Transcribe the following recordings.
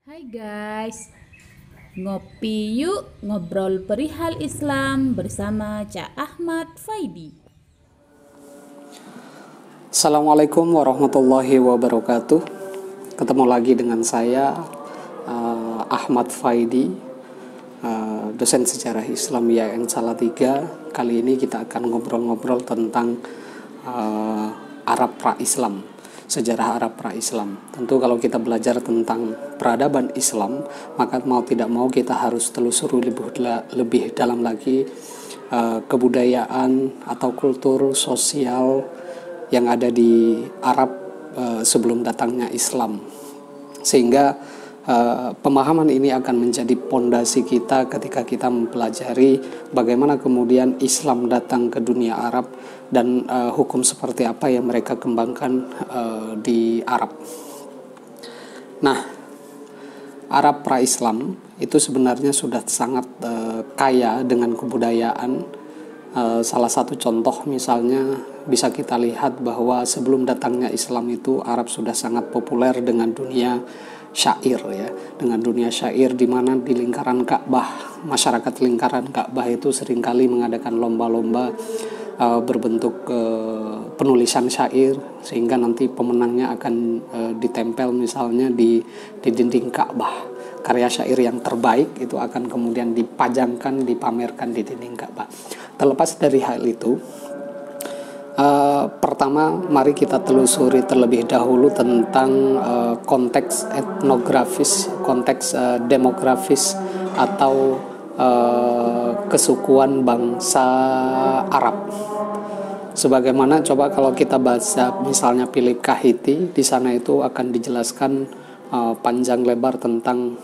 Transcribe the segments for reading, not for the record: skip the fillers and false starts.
Hai guys, ngopi yuk ngobrol perihal Islam bersama Cak Ahmad Faidi. Assalamualaikum warahmatullahi wabarakatuh. Ketemu lagi dengan saya Ahmad Faidi, dosen sejarah Islam YN Salatiga. Kali ini kita akan ngobrol-ngobrol tentang Arab pra-Islam, sejarah Arab pra-Islam. Tentu kalau kita belajar tentang peradaban Islam, maka mau tidak mau kita harus telusuri lebih dalam lagi kebudayaan atau kultur sosial yang ada di Arab sebelum datangnya Islam, sehingga pemahaman ini akan menjadi pondasi kita ketika kita mempelajari bagaimana kemudian Islam datang ke dunia Arab dan hukum seperti apa yang mereka kembangkan di Arab. Nah, Arab pra-Islam itu sebenarnya sudah sangat kaya dengan kebudayaan. Salah satu contoh misalnya bisa kita lihat bahwa sebelum datangnya Islam itu Arab sudah sangat populer dengan dunia syair, ya, dengan dunia syair, di mana di lingkaran Ka'bah, masyarakat lingkaran Ka'bah itu seringkali mengadakan lomba-lomba berbentuk penulisan syair, sehingga nanti pemenangnya akan ditempel misalnya di dinding Ka'bah. Karya syair yang terbaik itu akan kemudian dipajangkan, dipamerkan di dinding Ka'bah. Terlepas dari hal itu, pertama mari kita telusuri terlebih dahulu tentang konteks etnografis, konteks demografis atau kesukuan bangsa Arab. Sebagaimana coba kalau kita baca misalnya Philip Kahiti, di sana itu akan dijelaskan panjang lebar tentang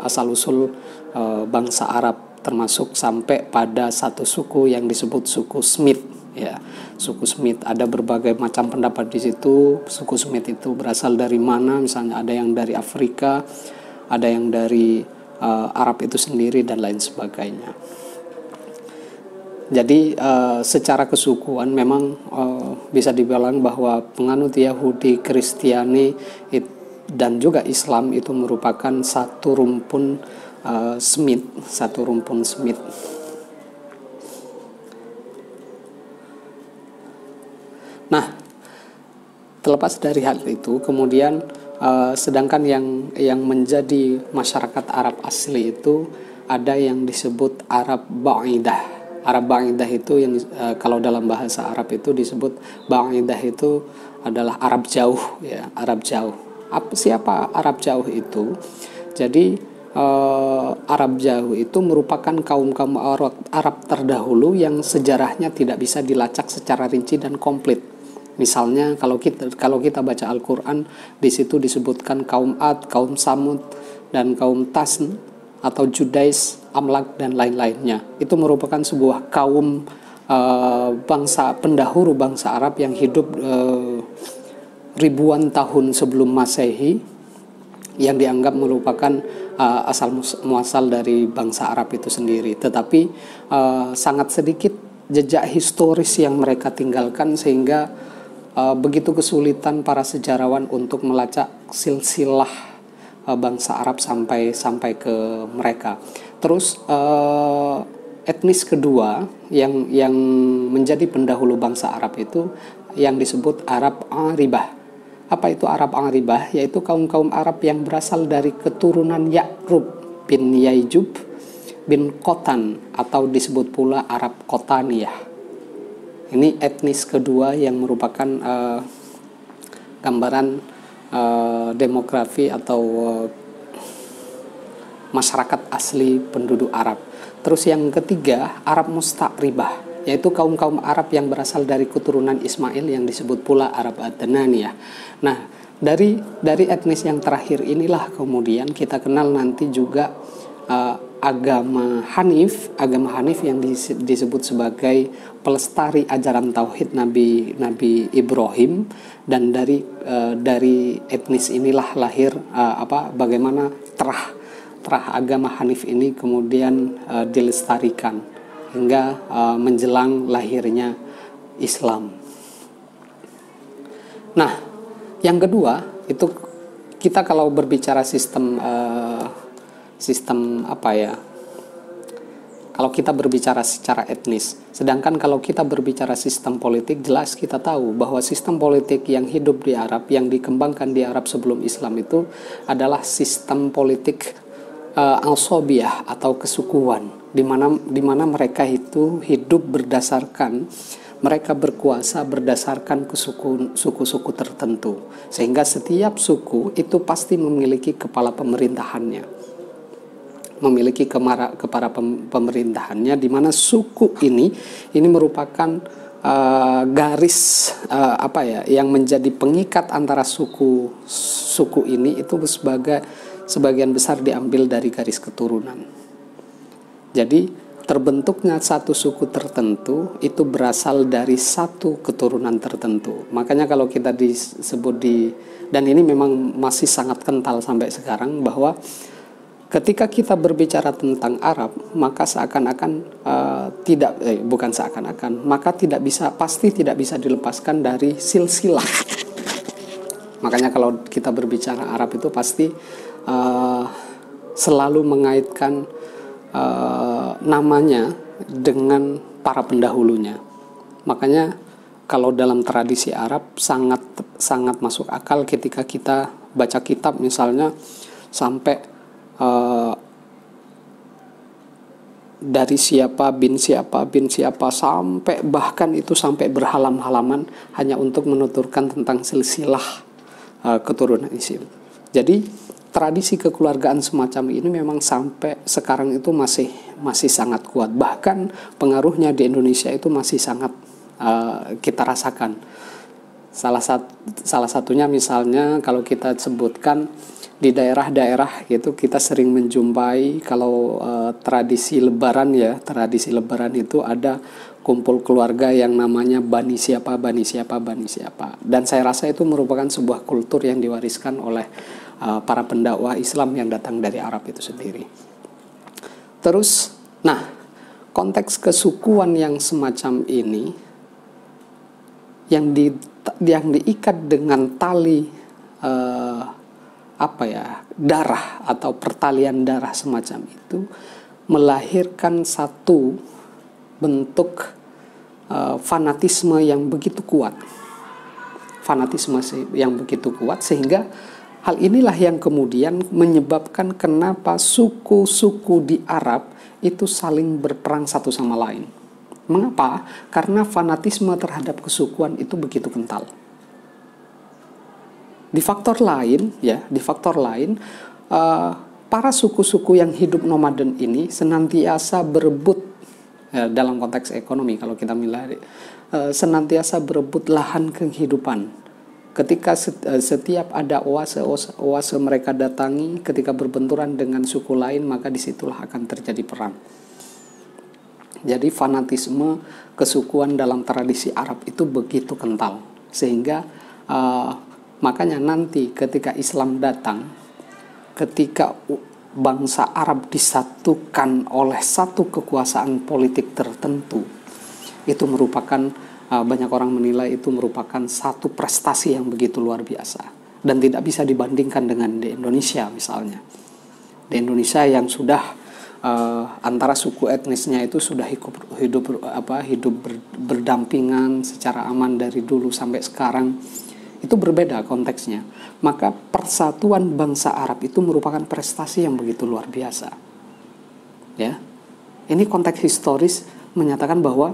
asal-usul bangsa Arab, termasuk sampai pada satu suku yang disebut suku Smith, ya. Suku Smith, ada berbagai macam pendapat di situ. Suku Smith itu berasal dari mana? Misalnya ada yang dari Afrika, ada yang dari Arab itu sendiri, dan lain sebagainya. Jadi secara kesukuan memang bisa dibilang bahwa penganut Yahudi, Kristiani dan juga Islam itu merupakan satu rumpun Smith, satu rumpun Smith. Nah, terlepas dari hal itu, kemudian sedangkan yang menjadi masyarakat Arab asli itu ada yang disebut Arab Ba'idah. Arab Ba'idah itu yang kalau dalam bahasa Arab itu disebut Ba'idah, itu adalah Arab jauh, ya, Arab jauh. Siapa Arab jauh itu? Jadi Arab jauh itu merupakan kaum-kaum Arab terdahulu yang sejarahnya tidak bisa dilacak secara rinci dan komplit. Misalnya kalau kita baca Al-Qur'an, di situ disebutkan kaum Ad, kaum Samud, dan kaum Tasn atau Judais, Amlak, dan lain-lainnya. Itu merupakan sebuah kaum bangsa pendahulu bangsa Arab yang hidup ribuan tahun sebelum Masehi, yang dianggap merupakan asal muasal dari bangsa Arab itu sendiri. Tetapi sangat sedikit jejak historis yang mereka tinggalkan, sehingga begitu kesulitan para sejarawan untuk melacak silsilah bangsa Arab sampai ke mereka. Terus etnis kedua yang menjadi pendahulu bangsa Arab itu yang disebut Arab Aribah. Apa itu Arab Aribah? Yaitu kaum-kaum Arab yang berasal dari keturunan Ya'rub bin Yaijub bin Qotan, atau disebut pula Arab Qotaniyah. Ini etnis kedua yang merupakan gambaran demografi atau masyarakat asli penduduk Arab. Terus yang ketiga, Arab Musta'ribah, yaitu kaum-kaum Arab yang berasal dari keturunan Ismail yang disebut pula Arab Adnaniyah. Nah, dari etnis yang terakhir inilah kemudian kita kenal nanti juga agama Hanif yang disebut sebagai pelestari ajaran tauhid Nabi Ibrahim, dan dari etnis inilah lahir bagaimana terah agama Hanif ini kemudian dilestarikan hingga menjelang lahirnya Islam. Nah, yang kedua itu kita kalau berbicara sistem apa ya, kalau kita berbicara secara etnis, sedangkan kalau kita berbicara sistem politik, jelas kita tahu bahwa sistem politik yang hidup di Arab, yang dikembangkan di Arab sebelum Islam itu adalah sistem politik al-sobiyah atau kesukuan, di mana mereka itu hidup berdasarkan, mereka berkuasa berdasarkan suku-suku tertentu, sehingga setiap suku itu pasti memiliki kepala pemerintahannya, memiliki kepala pemerintahannya, di mana suku ini merupakan garis apa ya, yang menjadi pengikat antara suku ini itu sebagian besar diambil dari garis keturunan. Jadi terbentuknya satu suku tertentu itu berasal dari satu keturunan tertentu. Makanya kalau kita disebut dan ini memang masih sangat kental sampai sekarang, bahwa ketika kita berbicara tentang Arab, maka maka pasti tidak bisa dilepaskan dari silsilah. Makanya kalau kita berbicara Arab itu pasti selalu mengaitkan namanya dengan para pendahulunya. Makanya kalau dalam tradisi Arab sangat masuk akal ketika kita baca kitab misalnya sampai dari siapa bin siapa sampai bahkan itu sampai berhalam-halaman hanya untuk menuturkan tentang silsilah keturunan Isim. Jadi tradisi kekeluargaan semacam ini memang sampai sekarang itu masih sangat kuat. Bahkan pengaruhnya di Indonesia itu masih sangat kita rasakan. Salah satunya misalnya kalau kita sebutkan di daerah-daerah gitu, kita sering menjumpai kalau tradisi lebaran itu ada kumpul keluarga yang namanya bani siapa. Dan saya rasa itu merupakan sebuah kultur yang diwariskan oleh para pendakwah Islam yang datang dari Arab itu sendiri. Terus, nah, konteks kesukuan yang semacam ini yang diikat dengan tali darah atau pertalian darah semacam itu melahirkan satu bentuk fanatisme yang begitu kuat. Sehingga hal inilah yang kemudian menyebabkan kenapa suku-suku di Arab itu saling berperang satu sama lain. Mengapa? Karena fanatisme terhadap kesukuan itu begitu kental. Di faktor lain, para suku-suku yang hidup nomaden ini senantiasa berebut dalam konteks ekonomi, kalau kita milih, senantiasa berebut lahan kehidupan. Ketika setiap ada oase mereka datangi, ketika berbenturan dengan suku lain, maka disitulah akan terjadi perang. Jadi fanatisme kesukuan dalam tradisi Arab itu begitu kental, sehingga makanya nanti ketika Islam datang, ketika bangsa Arab disatukan oleh satu kekuasaan politik tertentu, itu merupakan, banyak orang menilai itu merupakan satu prestasi yang begitu luar biasa. Dan tidak bisa dibandingkan dengan di Indonesia misalnya. Di Indonesia yang sudah antara suku etnisnya itu sudah hidup berdampingan secara aman dari dulu sampai sekarang. Itu berbeda konteksnya. Maka persatuan bangsa Arab itu merupakan prestasi yang begitu luar biasa. Ya, ini konteks historis menyatakan bahwa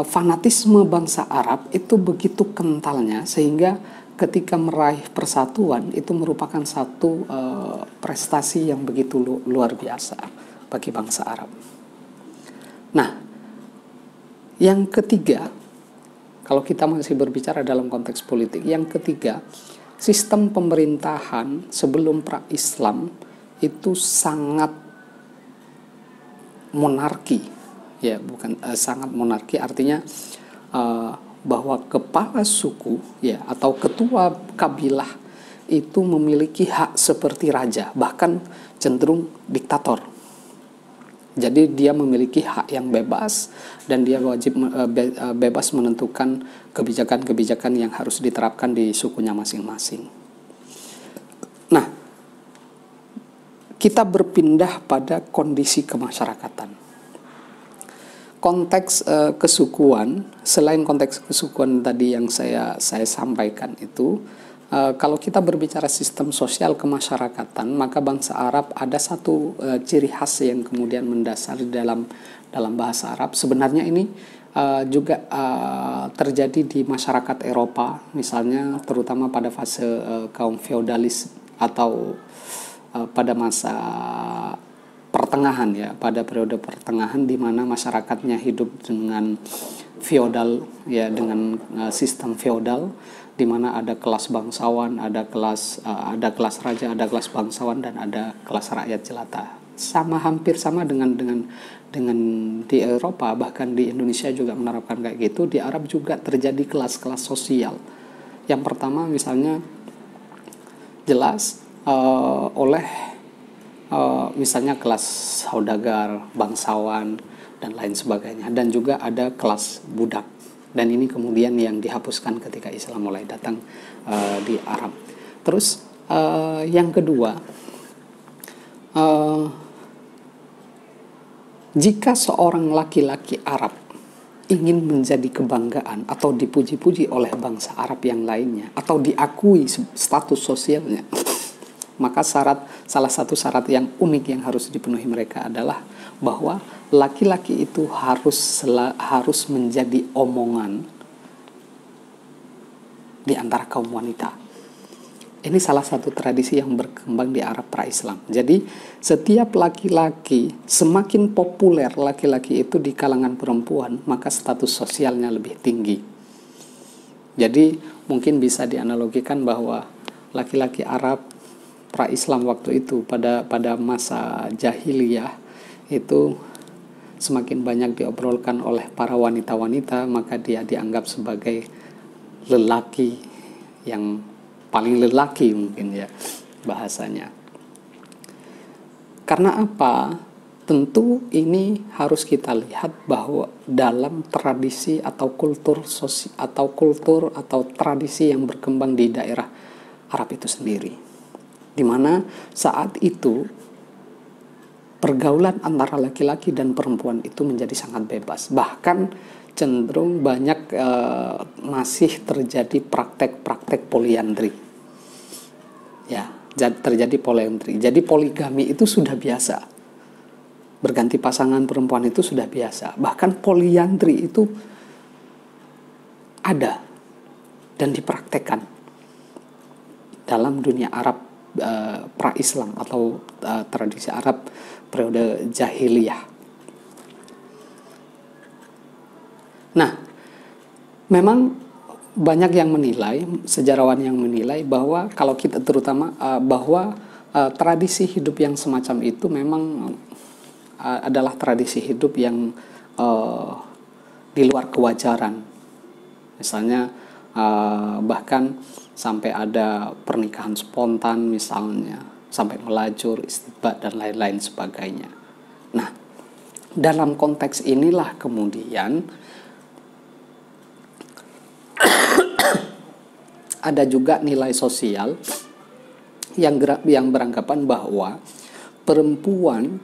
fanatisme bangsa Arab itu begitu kentalnya sehingga ketika meraih persatuan itu merupakan satu prestasi yang begitu luar biasa bagi bangsa Arab. Nah, yang ketiga, kalau kita masih berbicara dalam konteks politik, yang ketiga, sistem pemerintahan sebelum pra-Islam itu sangat monarki, ya, sangat monarki, artinya bahwa kepala suku, ya, atau ketua kabilah itu memiliki hak seperti raja, bahkan cenderung diktator. Jadi dia memiliki hak yang bebas dan dia wajib bebas menentukan kebijakan-kebijakan yang harus diterapkan di sukunya masing-masing. Nah, kita berpindah pada kondisi kemasyarakatan. Konteks kesukuan, selain konteks kesukuan tadi yang saya sampaikan itu, kalau kita berbicara sistem sosial kemasyarakatan, maka bangsa Arab ada satu ciri khas yang kemudian mendasar dalam bahasa Arab. Sebenarnya ini juga terjadi di masyarakat Eropa, misalnya terutama pada fase kaum feodalis atau pada masa pertengahan, ya, pada periode pertengahan di mana masyarakatnya hidup dengan feodal, ya, dengan sistem feodal di mana ada kelas bangsawan, ada kelas raja, ada kelas bangsawan, dan ada kelas rakyat jelata. Hampir sama dengan di Eropa, bahkan di Indonesia juga menerapkan kayak gitu. Di Arab juga terjadi kelas-kelas sosial. Yang pertama misalnya jelas oleh misalnya kelas saudagar, bangsawan, dan lain sebagainya, dan juga ada kelas budak, dan ini kemudian yang dihapuskan ketika Islam mulai datang di Arab. Terus yang kedua, jika seorang laki-laki Arab ingin menjadi kebanggaan atau dipuji-puji oleh bangsa Arab yang lainnya, atau diakui status sosialnya, maka salah satu syarat yang unik yang harus dipenuhi mereka adalah bahwa laki-laki itu harus menjadi omongan di antara kaum wanita. Ini salah satu tradisi yang berkembang di Arab pra-Islam. Jadi setiap laki-laki, semakin populer laki-laki itu di kalangan perempuan, maka status sosialnya lebih tinggi. Jadi mungkin bisa dianalogikan bahwa laki-laki Arab pra-Islam waktu itu pada masa jahiliyah itu semakin banyak diobrolkan oleh para wanita-wanita, maka dia dianggap sebagai lelaki yang paling lelaki mungkin, ya, bahasanya. Karena apa? Tentu ini harus kita lihat bahwa dalam tradisi atau kultur atau tradisi yang berkembang di daerah Arab itu sendiri, di mana saat itu pergaulan antara laki-laki dan perempuan itu menjadi sangat bebas. Bahkan cenderung banyak masih terjadi praktek-praktek poliandri. Ya, terjadi poliandri. Jadi poligami itu sudah biasa. Berganti pasangan perempuan itu sudah biasa. Bahkan poliandri itu ada dan dipraktekkan dalam dunia Arab pra-Islam atau tradisi Arab periode jahiliyah. Nah, memang banyak yang menilai, sejarawan yang menilai bahwa kalau kita terutama bahwa tradisi hidup yang semacam itu memang adalah tradisi hidup yang di luar kewajaran. Misalnya bahkan sampai ada pernikahan spontan misalnya, sampai melajur, istibad, dan lain-lain sebagainya. Nah, dalam konteks inilah kemudian ada juga nilai sosial yang beranggapan bahwa perempuan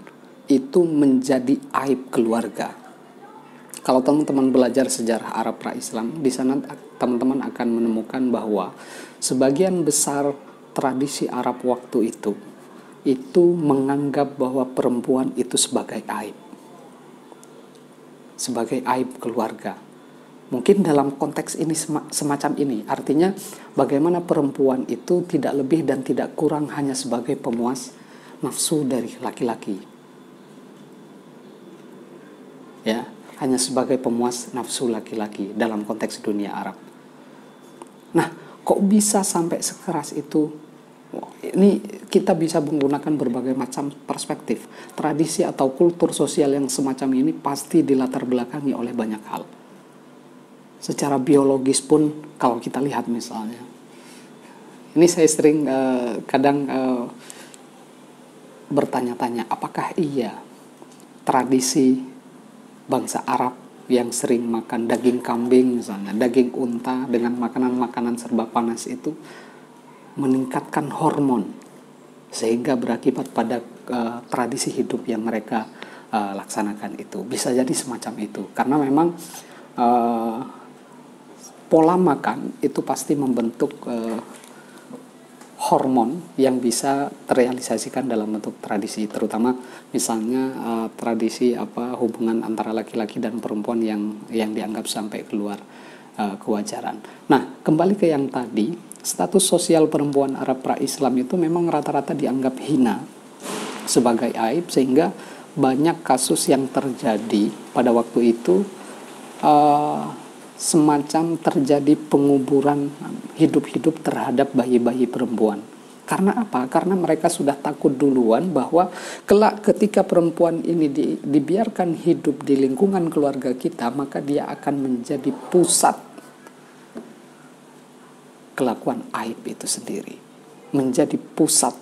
itu menjadi aib keluarga. Kalau teman-teman belajar sejarah Arab pra-Islam, di sana teman-teman akan menemukan bahwa sebagian besar tradisi Arab waktu itu menganggap bahwa perempuan itu sebagai aib keluarga. Mungkin dalam konteks ini semacam ini, artinya bagaimana perempuan itu tidak lebih dan tidak kurang hanya sebagai pemuas nafsu dari laki-laki. Ya, hanya sebagai pemuas nafsu laki-laki dalam konteks dunia Arab. Nah, kok bisa sampai sekeras itu? Ini kita bisa menggunakan berbagai macam perspektif. Tradisi atau kultur sosial yang semacam ini pasti dilatar belakangi oleh banyak hal. Secara biologis pun kalau kita lihat misalnya, ini saya sering kadang bertanya-tanya, apakah iya tradisi bangsa Arab yang sering makan daging kambing misalnya, daging unta dengan makanan-makanan serba panas itu meningkatkan hormon sehingga berakibat pada tradisi hidup yang mereka laksanakan itu. Bisa jadi semacam itu, karena memang pola makan itu pasti membentuk hormon yang bisa terrealisasikan dalam bentuk tradisi, terutama misalnya tradisi hubungan antara laki-laki dan perempuan yang dianggap sampai keluar kewajaran. Nah, kembali ke yang tadi, status sosial perempuan Arab pra-Islam itu memang rata-rata dianggap hina sebagai aib, sehingga banyak kasus yang terjadi pada waktu itu semacam terjadi penguburan hidup-hidup terhadap bayi-bayi perempuan. Karena apa? Karena mereka sudah takut duluan bahwa kelak ketika perempuan ini dibiarkan hidup di lingkungan keluarga kita, maka dia akan menjadi pusat kelakuan aib itu sendiri, menjadi pusat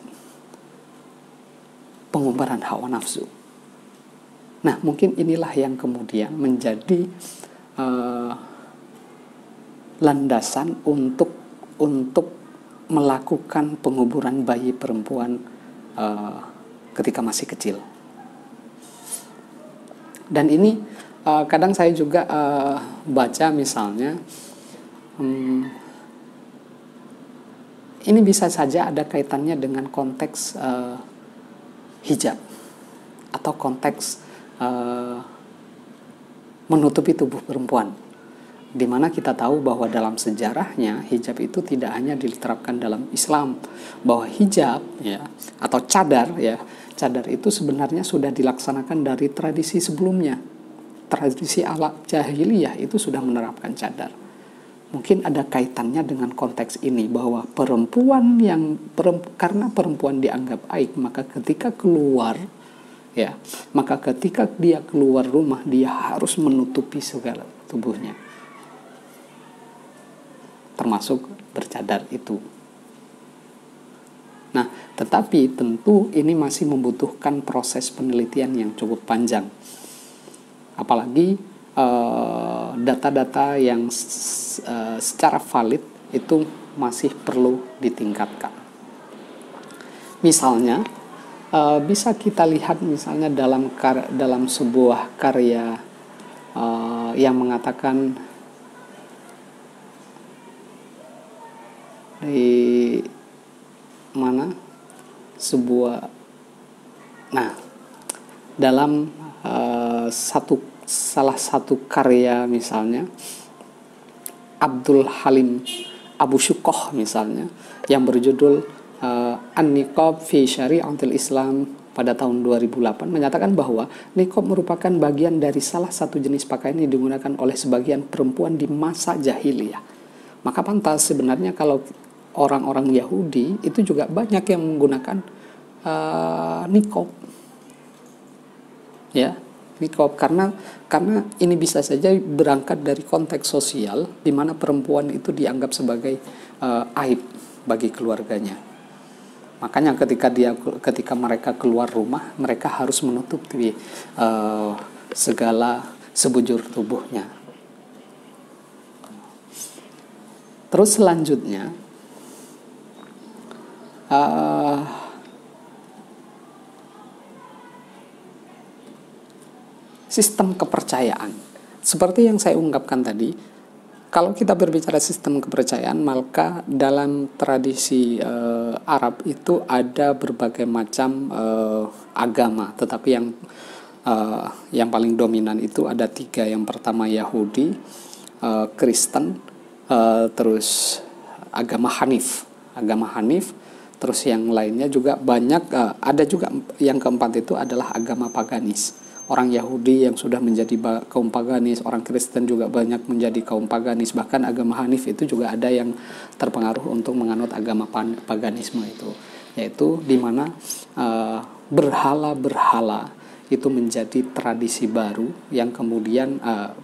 pengubaran hawa nafsu. Nah, mungkin inilah yang kemudian menjadi landasan untuk melakukan penguburan bayi perempuan ketika masih kecil. Dan ini kadang saya juga baca misalnya, ini bisa saja ada kaitannya dengan konteks hijab atau konteks menutupi tubuh perempuan, di mana kita tahu bahwa dalam sejarahnya hijab itu tidak hanya diterapkan dalam Islam, bahwa hijab atau cadar itu sebenarnya sudah dilaksanakan dari tradisi sebelumnya. Tradisi ala jahiliyah itu sudah menerapkan cadar. Mungkin ada kaitannya dengan konteks ini, bahwa karena perempuan dianggap aib, maka ketika dia keluar rumah, dia harus menutupi segala tubuhnya, termasuk bercadar itu. Nah, tetapi tentu ini masih membutuhkan proses penelitian yang cukup panjang. Apalagi data-data yang secara valid itu masih perlu ditingkatkan. Misalnya, bisa kita lihat misalnya dalam sebuah karya yang mengatakan di mana dalam salah satu karya misalnya Abdul Halim Abu Syukoh misalnya, yang berjudul An-Niqab fi Syari'atil Islam pada tahun 2008, menyatakan bahwa niqab merupakan bagian dari salah satu jenis pakaian yang digunakan oleh sebagian perempuan di masa jahiliyah. Maka pantas sebenarnya kalau orang-orang Yahudi itu juga banyak yang menggunakan niqab, niqab, karena ini bisa saja berangkat dari konteks sosial di mana perempuan itu dianggap sebagai aib bagi keluarganya. Makanya ketika mereka keluar rumah, mereka harus menutupi segala sebujur tubuhnya. Terus selanjutnya, sistem kepercayaan. Seperti yang saya ungkapkan tadi, kalau kita berbicara sistem kepercayaan, maka dalam tradisi Arab itu ada berbagai macam agama, tetapi yang paling dominan itu ada 3. Yang pertama Yahudi, Kristen, terus agama Hanif. Terus yang lainnya juga banyak, ada juga yang keempat itu adalah agama paganis. Orang Yahudi yang sudah menjadi kaum paganis, orang Kristen juga banyak menjadi kaum paganis, bahkan agama Hanif itu juga ada yang terpengaruh untuk menganut agama paganisme itu, yaitu di mana berhala-berhala itu menjadi tradisi baru, yang kemudian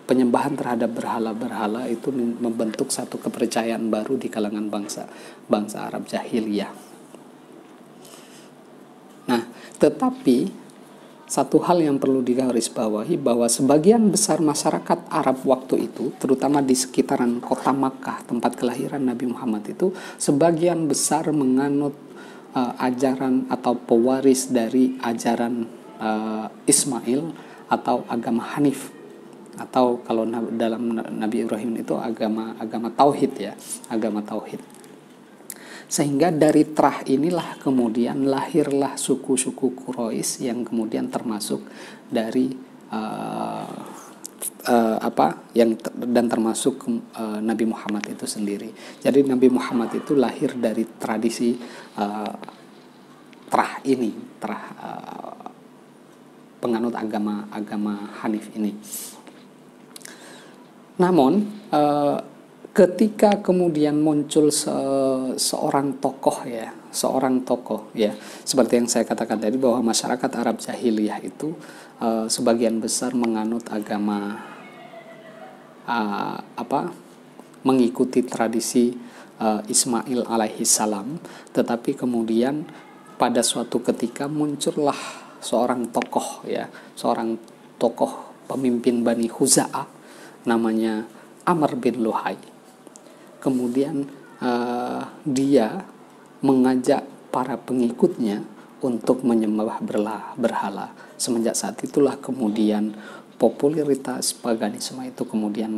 penyembahan terhadap berhala-berhala itu membentuk satu kepercayaan baru di kalangan bangsa Arab jahiliyah. Nah, tetapi satu hal yang perlu digarisbawahi, bahwa sebagian besar masyarakat Arab waktu itu, terutama di sekitaran kota Makkah, tempat kelahiran Nabi Muhammad itu, sebagian besar menganut ajaran atau pewaris dari ajaran Ismail atau agama Hanif, atau kalau dalam Nabi Ibrahim itu agama tauhid ya, agama tauhid. Sehingga dari Trah inilah kemudian lahirlah suku-suku Quraisy yang kemudian termasuk dari dan termasuk Nabi Muhammad itu sendiri. Jadi Nabi Muhammad itu lahir dari tradisi Trah ini, penganut agama Hanif ini. Namun ketika kemudian muncul seorang tokoh ya, seperti yang saya katakan tadi bahwa masyarakat Arab jahiliyah itu sebagian besar menganut agama mengikuti tradisi Ismail alaihi salam, tetapi kemudian pada suatu ketika muncullah seorang tokoh pemimpin Bani Khuza'ah namanya Amr bin Luhai. Kemudian dia mengajak para pengikutnya untuk menyembah berhala. Semenjak saat itulah kemudian popularitas paganisme itu kemudian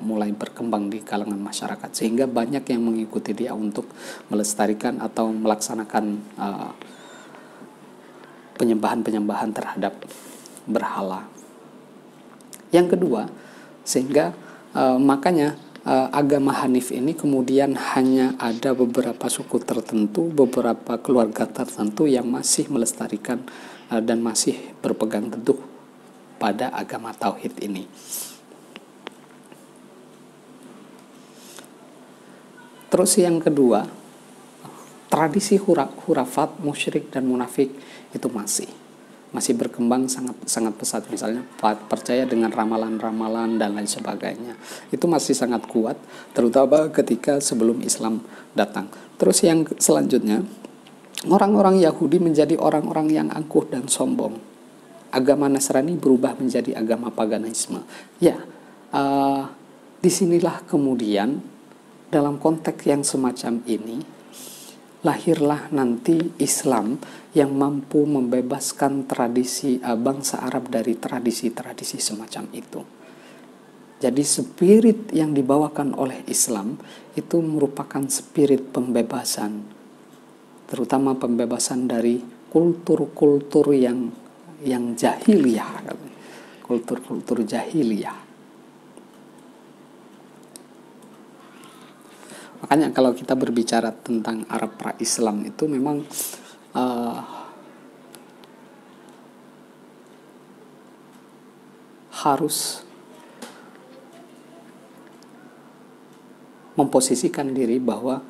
mulai berkembang di kalangan masyarakat, sehingga banyak yang mengikuti dia untuk melestarikan atau melaksanakan penyembahan terhadap berhala. Yang kedua, sehingga makanya agama Hanif ini kemudian hanya ada beberapa suku tertentu, beberapa keluarga tertentu yang masih melestarikan dan masih berpegang teguh pada agama tauhid ini. Terus yang kedua, tradisi hurafat, musyrik dan munafik itu masih berkembang sangat pesat. Misalnya percaya dengan ramalan-ramalan dan lain sebagainya, itu masih sangat kuat, terutama ketika sebelum Islam datang. Terus yang selanjutnya, orang-orang Yahudi menjadi orang-orang yang angkuh dan sombong. Agama Nasrani berubah menjadi agama paganisme. Ya, disinilah kemudian dalam konteks yang semacam ini lahirlah nanti Islam yang mampu membebaskan tradisi bangsa Arab dari tradisi-tradisi semacam itu. Jadi spirit yang dibawakan oleh Islam itu merupakan spirit pembebasan, terutama pembebasan dari kultur-kultur yang jahiliyah, kultur-kultur jahiliyah. Makanya kalau kita berbicara tentang Arab pra-Islam itu memang harus memposisikan diri bahwa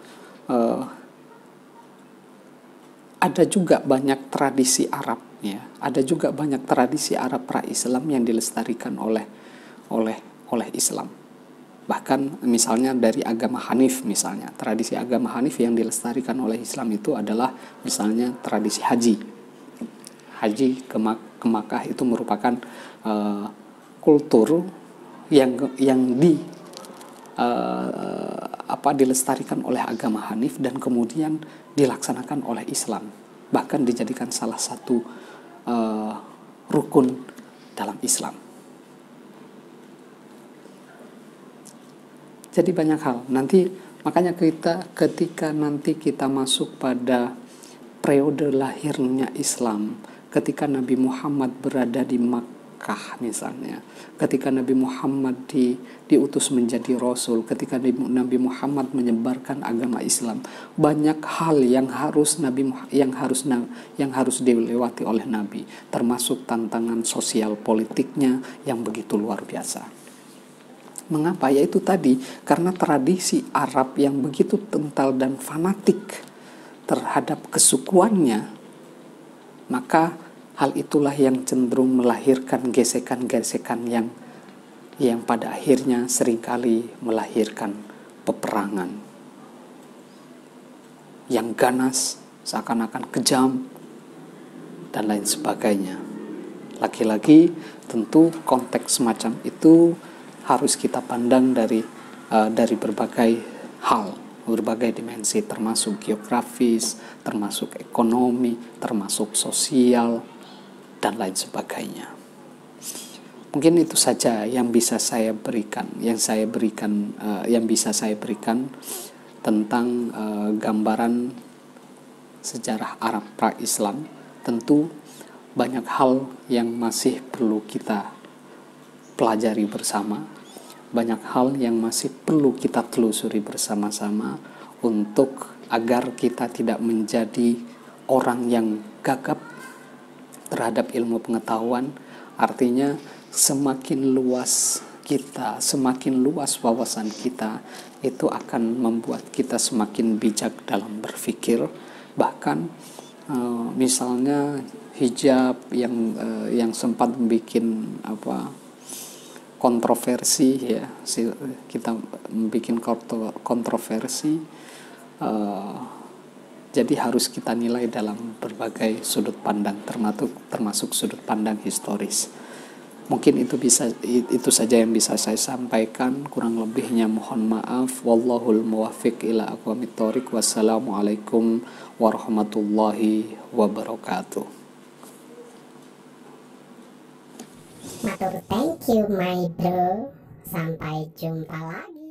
ada juga banyak tradisi Arab, ya, ada juga banyak tradisi Arab pra-Islam yang dilestarikan oleh Islam. Bahkan misalnya dari agama Hanif, misalnya tradisi agama Hanif yang dilestarikan oleh Islam itu adalah misalnya tradisi haji ke Makkah. Itu merupakan kultur yang dilestarikan oleh agama Hanif dan kemudian dilaksanakan oleh Islam, bahkan dijadikan salah satu rukun dalam Islam. Jadi banyak hal. Nanti makanya ketika nanti kita masuk pada periode lahirnya Islam, ketika Nabi Muhammad berada di Makkah misalnya, ketika Nabi Muhammad diutus menjadi Rasul, ketika Nabi Muhammad menyebarkan agama Islam, banyak hal yang harus dilewati oleh Nabi, termasuk tantangan sosial politiknya yang begitu luar biasa. Mengapa? Yaitu tadi, karena tradisi Arab yang begitu kental dan fanatik terhadap kesukuannya, maka hal itulah yang cenderung melahirkan gesekan-gesekan yang pada akhirnya seringkali melahirkan peperangan yang ganas, seakan-akan kejam, dan lain sebagainya. Lagi-lagi tentu konteks semacam itu harus kita pandang dari berbagai hal, berbagai dimensi, termasuk geografis, termasuk ekonomi, termasuk sosial, dan lain sebagainya. Mungkin itu saja yang bisa saya berikan, yang bisa saya berikan tentang gambaran sejarah Arab pra-Islam. Tentu banyak hal yang masih perlu kita pelajari bersama, banyak hal yang masih perlu kita telusuri bersama-sama untuk agar kita tidak menjadi orang yang gagap terhadap ilmu pengetahuan. Artinya semakin luas kita, semakin luas wawasan kita, itu akan membuat kita semakin bijak dalam berpikir. Bahkan misalnya hijab yang sempat membuat kontroversi, ya, kita membuat kontroversi, jadi harus kita nilai dalam berbagai sudut pandang, termasuk sudut pandang historis. Mungkin itu saja yang bisa saya sampaikan. Kurang lebihnya mohon maaf. Wallahul muwaffiq ila aqwamit thoriq. Wassalamualaikum warahmatullahi wabarakatuh. Matur thank you my bro. Sampai jumpa lagi.